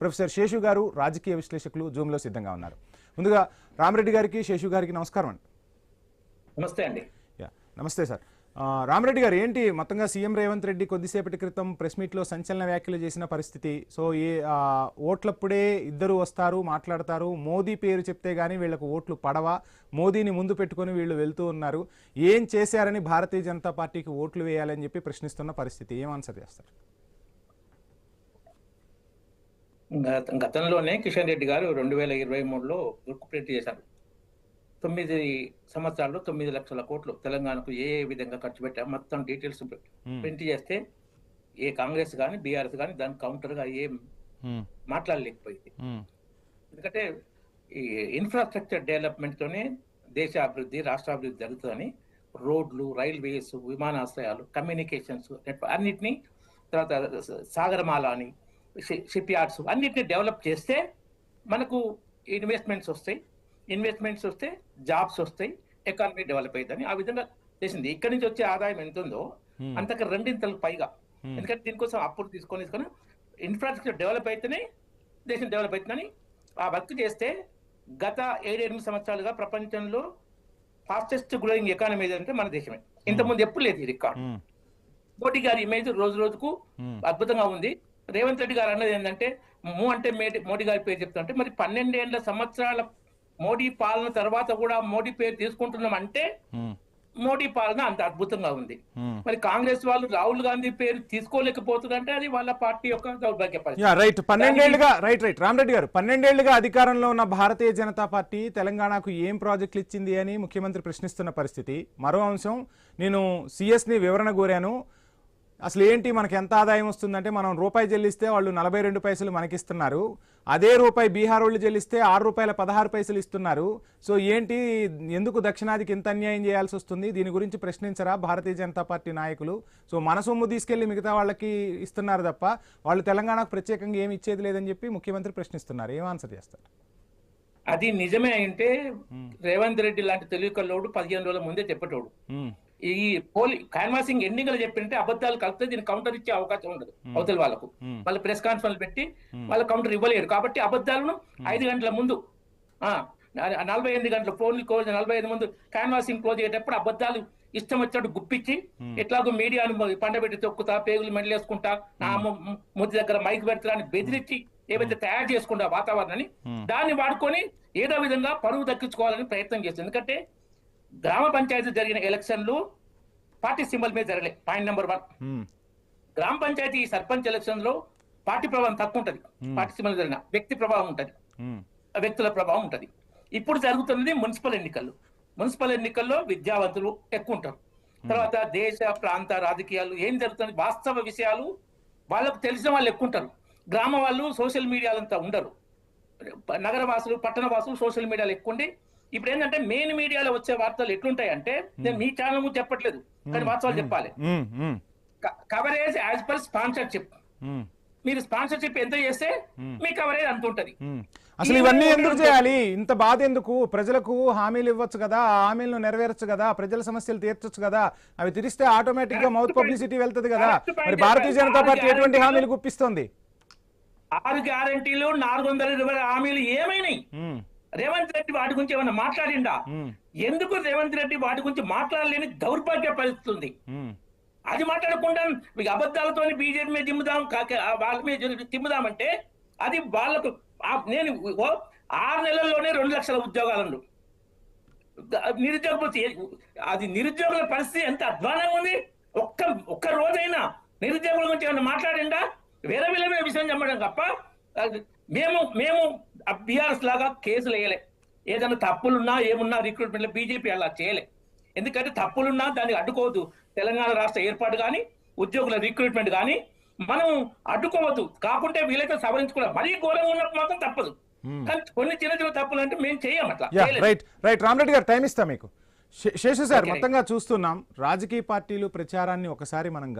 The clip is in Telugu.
ప్రొఫెసర్ శేషు గారు రాజకీయ విశ్లేషకులు జూమ్లో సిద్ధంగా ఉన్నారు. ముందుగా రామరెడ్డి గారికి శేషు గారికి నమస్కారం అండి. నమస్తే అండి. నమస్తే సార్. రామరెడ్డి గారు, ఏంటి మొత్తంగా సీఎం రేవంత్ రెడ్డి కొద్దిసేపటి క్రితం ప్రెస్ మీట్లో సంచలన వ్యాఖ్యలు చేసిన పరిస్థితి. సో ఓట్లప్పుడే ఇద్దరు వస్తారు, మాట్లాడతారు, మోదీ పేరు చెప్తే గానీ వీళ్ళకు ఓట్లు పడవా, మోదీని ముందు పెట్టుకుని వీళ్ళు వెళ్తూ ఉన్నారు, ఏం చేశారని భారతీయ జనతా పార్టీకి ఓట్లు వేయాలని చెప్పి ప్రశ్నిస్తున్న పరిస్థితి. ఏం ఆన్సర్ చేస్తారు? గతంలోనే కిషన్ రెడ్డి గారు 2023లో ప్రింట్ చేశారు. 9 సంవత్సరాల్లో 9 లక్షల కోట్లు తెలంగాణకు ఏ విధంగా ఖర్చు పెట్టా మొత్తం డీటెయిల్స్ ప్రింట్ చేస్తే ఏ కాంగ్రెస్ కానీ బీఆర్ఎస్ కానీ దానికి కౌంటర్గా ఏం మాట్లాడలేకపోయింది. ఎందుకంటే ఈ ఇన్ఫ్రాస్ట్రక్చర్ డెవలప్మెంట్తోనే దేశ అభివృద్ధి, రాష్ట్రాభివృద్ధి జరుగుతుందని రోడ్లు, రైల్వేస్, విమానాశ్రయాలు, కమ్యూనికేషన్స్ అన్నిటినీ, తర్వాత సాగరమాల అని, షిప్ యార్డ్స్ అన్నిటిని డెవలప్ చేస్తే మనకు ఇన్వెస్ట్మెంట్స్ వస్తే జాబ్స్ వస్తాయి, ఎకానమీ డెవలప్ అవుతుందని ఆ విధంగా చేసింది. ఇక్కడి నుంచి వచ్చే ఆదాయం ఎంత ఉందో అంతకు 2 పైగా. ఎందుకంటే దీనికోసం అప్పులు తీసుకొని ఇన్ఫ్రాస్ట్రక్చర్ డెవలప్ అయితేనే దేశం డెవలప్ అవుతుందని ఆ వర్క్ చేస్తే గత 7-8 సంవత్సరాలుగా ప్రపంచంలో ఫాస్టెస్ట్ గ్రోయింగ్ ఎకానమీ ఏదంటే మన దేశమే. ఇంతకుముందు ఎప్పుడు లేదు ఈ రికార్డ్. మోడీ గారి ఇమేజ్ రోజు రోజుకు అద్భుతంగా ఉంది. రేవంత్ రెడ్డి గారు అన్నది ఏంటంటే అంటే మోడీ గారి పేరు చెప్తుంటే, మరి 12 సంవత్సరాల మోడీ పాలన తర్వాత కూడా మోడీ పేరు తీసుకుంటున్నాం అంటే మోడీ పాలన అంత అద్భుతంగా ఉంది. మరి కాంగ్రెస్ వాళ్ళు రాహుల్ గాంధీ పేరు తీసుకోలేకపోతుందంటే అది వాళ్ళ పార్టీ యొక్క దౌర్భాగ్య పరిస్థితి. రైట్ 12 గారు 12 అధికారంలో ఉన్న భారతీయ జనతా పార్టీ తెలంగాణకు ఏం ప్రాజెక్టులు ఇచ్చింది అని ముఖ్యమంత్రి ప్రశ్నిస్తున్న పరిస్థితి. మరో అంశం, నేను సిఎస్ని వివరణ కోరాను, అసలు ఏంటి మనకి ఎంత ఆదాయం వస్తుందంటే, మనం రూపాయి చెల్లిస్తే వాళ్ళు 42 పైసలు మనకిస్తున్నారు, అదే రూపాయి బీహార్ వాళ్ళు చెల్లిస్తే ₹6.16 ఇస్తున్నారు. సో ఏంటి, ఎందుకు దక్షిణాదికి ఇంత అన్యాయం చేయాల్సి వస్తుంది? దీని గురించి ప్రశ్నించరా భారతీయ జనతా పార్టీ నాయకులు? సో మన సొమ్ము తీసుకెళ్లి మిగతా వాళ్ళకి ఇస్తున్నారు తప్ప వాళ్ళు తెలంగాణకు ప్రత్యేకంగా ఏమి ఇచ్చేది లేదని చెప్పి ముఖ్యమంత్రి ప్రశ్నిస్తున్నారు. ఏం ఆన్సర్ చేస్తారు? అది నిజమే అంటే రేవంత్ రెడ్డి లాంటి తెలివికల్లోడు 15 రోజుల ముందే చెప్పేటోడు. ఈ కాన్వాసింగ్ ఎన్నికలు చెప్పింటే అబద్ధాలు కలిపితే దీనికి కౌంటర్ ఇచ్చే అవకాశం ఉండదు అవతల వాళ్ళకు. వాళ్ళు ప్రెస్ కాన్ఫరెన్స్ పెట్టి వాళ్ళ కౌంటర్ ఇవ్వలేరు. కాబట్టి అబద్ధాలను 5 గంటల ముందు 48 గంటల ఫోన్లు క్లోజ్ 45 ముందు కాన్వాసింగ్ క్లోజ్ అయ్యేటప్పుడు అబద్ధాలు ఇష్టం వచ్చినట్టు గుప్పించి, ఎట్లాగో మీడియాను పండబెట్టి తొక్కుతా, పేగులు మెడలేసుకుంటా, నా ముద్దు దగ్గర మైక్ పెడతా అని బెదిరించి ఏవైతే తయారు చేసుకుంటా వాతావరణాన్ని, దాన్ని వాడుకొని ఏదో విధంగా పరువు దక్కించుకోవాలని ప్రయత్నం చేస్తుంది. ఎందుకంటే గ్రామ పంచాయతీ జరిగిన ఎలక్షన్లు పార్టీ సింబల్ మీద జరగలే. Point number 1. గ్రామ పంచాయతీ సర్పంచ్ ఎలక్షన్ లో పార్టీ ప్రభావం తక్కువ ఉంటది. పార్టీ సింబల్ జరిగిన వ్యక్తి ప్రభావం ఉంటది, వ్యక్తుల ప్రభావం ఉంటది. ఇప్పుడు జరుగుతున్నది మున్సిపల్ ఎన్నికల్లో విద్యావంతులు ఎక్కువ ఉంటారు. తర్వాత దేశ ప్రాంత రాజకీయాలు ఏం జరుగుతుంది, వాస్తవ విషయాలు వాళ్ళకు తెలిసిన వాళ్ళు ఎక్కువ ఉంటారు. గ్రామ వాళ్ళు సోషల్ మీడియాలంతా ఉండరు. నగర వాసులు, పట్టణ వాసులు సోషల్ మీడియాలో ఎక్కువ ఉండి, ఇప్పుడు ఏంటంటే మెయిన్ మీడియాలో వచ్చే వార్తలు ఎట్లుంటాయి అంటే, నేను మీ ఛానల్ చెప్పట్లేదు కానీ వాస్తవాలు చెప్పాలి. Coverage as per sponsorship. మీరు స్పాన్సర్షిప్ ఎంత చేస్తే మీ కవరేజ్ అంత ఉంటది. అసలు ఇవన్నీ ఎందుకు చేయాలి? ఇంత బాధ ఎందుకు? ప్రజలకు హామీలు ఇవ్వచ్చు కదా, ఆ హామీలను నెరవేర్చచ్చు కదా, ప్రజల సమస్యలు తీర్చొచ్చు కదా, అవి తీరిస్తే ఆటోమేటిక్ గా మౌత్ పబ్లిసిటీ వెళ్తుంది కదా. మరి భారతీయ జనతా పార్టీ ఎటువంటి హామీలు గుప్పిస్తోంది? 6 గ్యారంటీలు, 420 హామీలు ఏమైనాయి? రేవంత్ రెడ్డి వాటి గురించి ఏమన్నా మాట్లాడిండా? ఎందుకు రేవంత్ రెడ్డి వాటి గురించి మాట్లాడలేని దౌర్భాగ్య పరిస్థితి ఉంది. అది మాట్లాడకుండా అబద్ధాలతో బీజేపీ మీద దిమ్ముదాం, వాళ్ళ మీద తిమ్ముదామంటే అది వాళ్ళకు. నేను 6 నెలల్లోనే 2 లక్షల ఉద్యోగాలను నిరుద్యోగ, అది నిరుద్యోగుల పరిస్థితి ఎంత అధ్వానంగా ఉంది. ఒక్క రోజైనా నిరుద్యోగుల గురించి ఏమన్నా మాట్లాడిండా? వేరే విషయం చెప్పడం తప్ప మేము బీఆర్ఎస్ లాగా కేసులు వేయలే. ఏదైనా తప్పులున్నా ఏమున్నా రిక్రూట్మెంట్ లో బీజేపీ అలా చేయలే. ఎందుకంటే తప్పులున్నా దాన్ని అడ్డుకోవద్దు. తెలంగాణ రాష్ట్ర ఏర్పాటు కానీ, ఉద్యోగుల రిక్రూట్మెంట్ కానీ మనం అడ్డుకోవద్దు. కాకుంటే వీళ్ళైతే సవరించుకోవాలి. మరీ ఘోరంగా ఉన్నప్పుడు మాత్రం తప్పదు. కానీ కొన్ని చిన్న తప్పులు అంటే మేము చేయం అట్లా. రైట్ రామరెడ్డి గారు, టైం ఇస్తాం మీకు. శేషు సార్, మొత్తంగా చూస్తున్నాం రాజకీయ పార్టీలు ప్రచారాన్ని ఒకసారి మనం